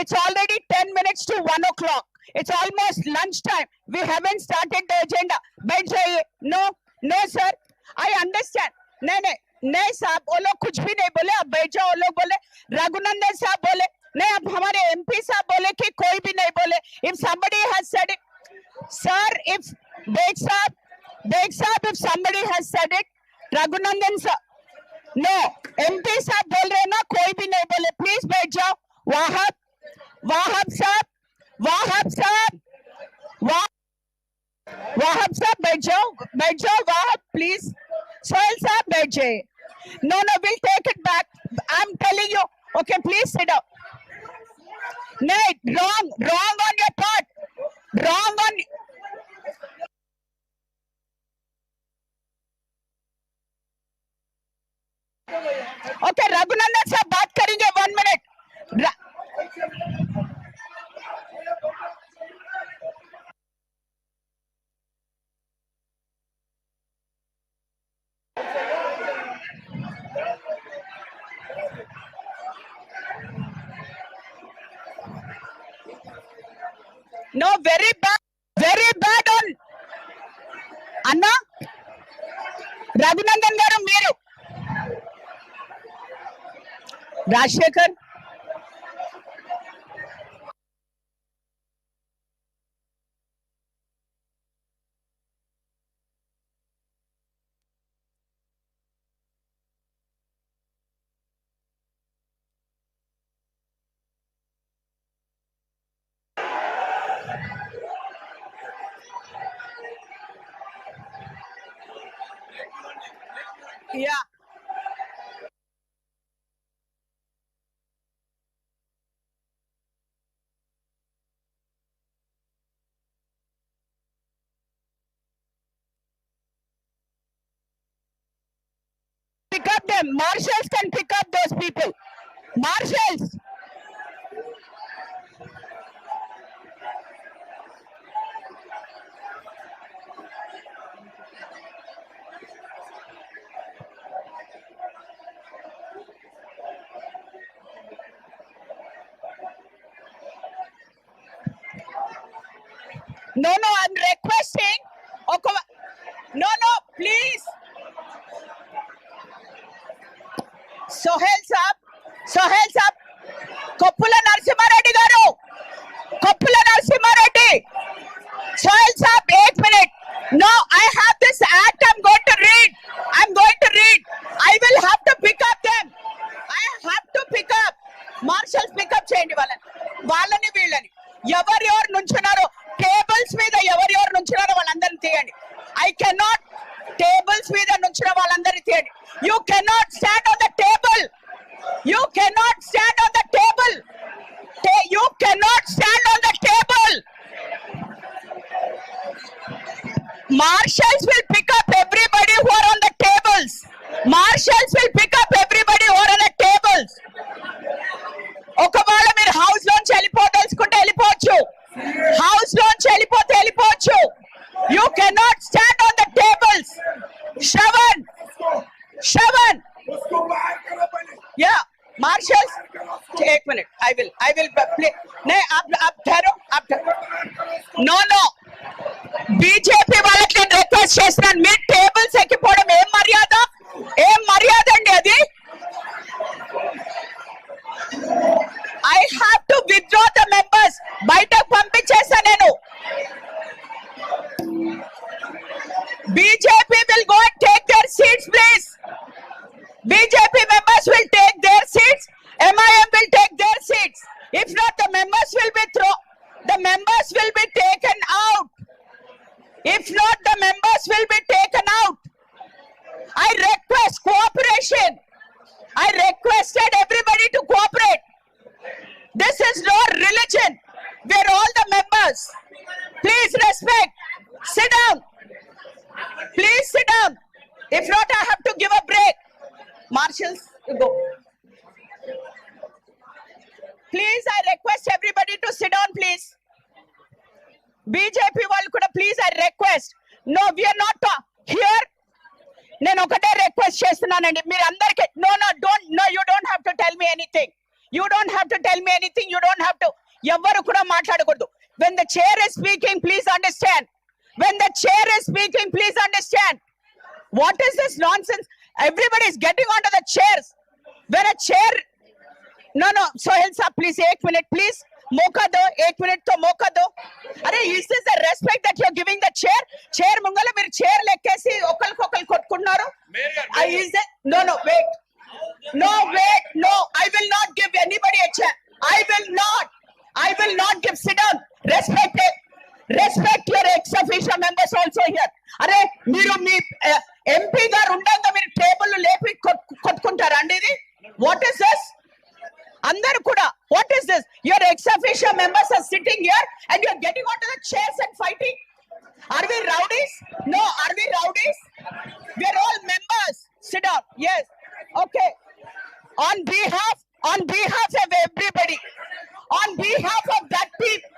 It's already 10 minutes to 1 o'clock. It's almost lunchtime. We haven't started the agenda. बैठ जाइए. No sir. I understand. नहीं साहब, वो लोग कुछ भी नहीं बोले. अब बैठ जाओ. वो लोग बोले, रघुनंदन साहब बोले, नहीं अब हमारे MP साहब बोले कि कोई भी नहीं बोले. If somebody has said it, sir, if Beg साहब, if somebody has said it, Raghunandan साहब, no, MP साहब बोल रहे ना, कोई भी नहीं बोले. Please बैठ जाओ. वाहब साहब, बैठ जाओ. वाहब, please. Sohail साहब बैठ जाइए. No, we'll take it back. I'm telling you. Okay, please sit down. No, wrong on your part. Wrong on. Okay, Raghunandan साहब बात करेंगे 1 minute. No, very bad on Anna. Raghunandan garu meeru. Rajshekhar. Yeah. Pick up them. Marshals can pick up those people. Marshals. No, I'm requesting. Okay. No, please. Sohail Saab. Koppula Narasimhareddy garu. Sohail Saab, 8 minutes. No, I have this act I'm going to read. I will have to pick up them. Marshals pick up చేయండి వాళ్ళని వీళ్ళని. ఎవరు నుంచున్నారో tables మీద ఎవరు నుంచున్నారో వాళ్ళందరిని తీయండి. I cannot tables మీద నుంచిన వాళ్ళందరిని తీయండి. You cannot stand on the table. You cannot stand on the table. Marshals will pick up everybody who are on the tables. ఒకవేళ మీరు హౌస్ లోంచి వెళ్ళిపోదలుచుకుంటే వెళ్ళిపోవచ్చు. You cannot stand on the tables. Shravan. Yeah, Marshals. 1 minute. I will play. नहीं आप ठहरो. No. BJP వాళ్ళకి నేను request చేస్తున్నాను, మీ టేబుల్స్ ఎక్కిపోవడం ఏం మర్యాద అండి అది? I have to withdraw the members. బయటకు పంపించేసా నేను. BJP will go and take their seats, please. BJP members will take their seats. MIM will take their seats. If not, the members will be taken out. I request cooperation. I requested everybody to cooperate. This is no religion. We are all the members. Please respect. Sit down. Please sit down. If not, I have to give a break. Marshals, you go. Please, I request everybody to sit down, please. BJP వాళ్ళు కూడా please, I request. No, we are not here. నేను ఒకటే request చేస్తున్నానండి, మీరు అందరికీ. No, you don't have to tell me anything. You don't have to tell me anything. You don't have to. ఎవ్వరు కూడా మాట్లాడకూడదు. When the chair is speaking, please understand. When the chair is speaking, please understand. What is this nonsense? Everybody is getting onto the chairs. When a chair, no, Sohail sir, please, 1 minute, please. मौका दो, 1 minute तो मौका दो. अरे is this the respect that you're giving the chair? Chair ముంగల మీరు chair లెక్కేసి ఒకరికొకరు కొట్టుకున్నారు. Is that no wait. No wait, no, I will not give anybody a chair. I will not give. Sit down. Respect your ex officio members also here. అరే మీరు మీ MP గారు ఉండంగా మీరు table లేపి కొట్టుకుంటారా అండి ఇది? What is this? అందరూ కూడా what is this? Your ex officio members are sitting here and you are getting onto the chairs and fighting. Are we rowdies? No, are we rowdies? We are all members. Sit down. Yes. Okay. On behalf of everybody, on behalf of that people,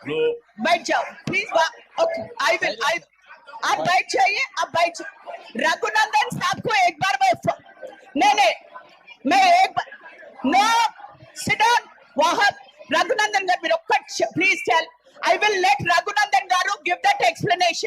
No. बैठ जाओ please. Okay, I will. आप बैठ जाइए, आप बैठ. रघुनंदन साहब को एक बार मैं एक बार no sit down. वहाँ रघुनंदन गाరు మీరు ఒక్క please tell. I will let Raghunandan garu give that explanation.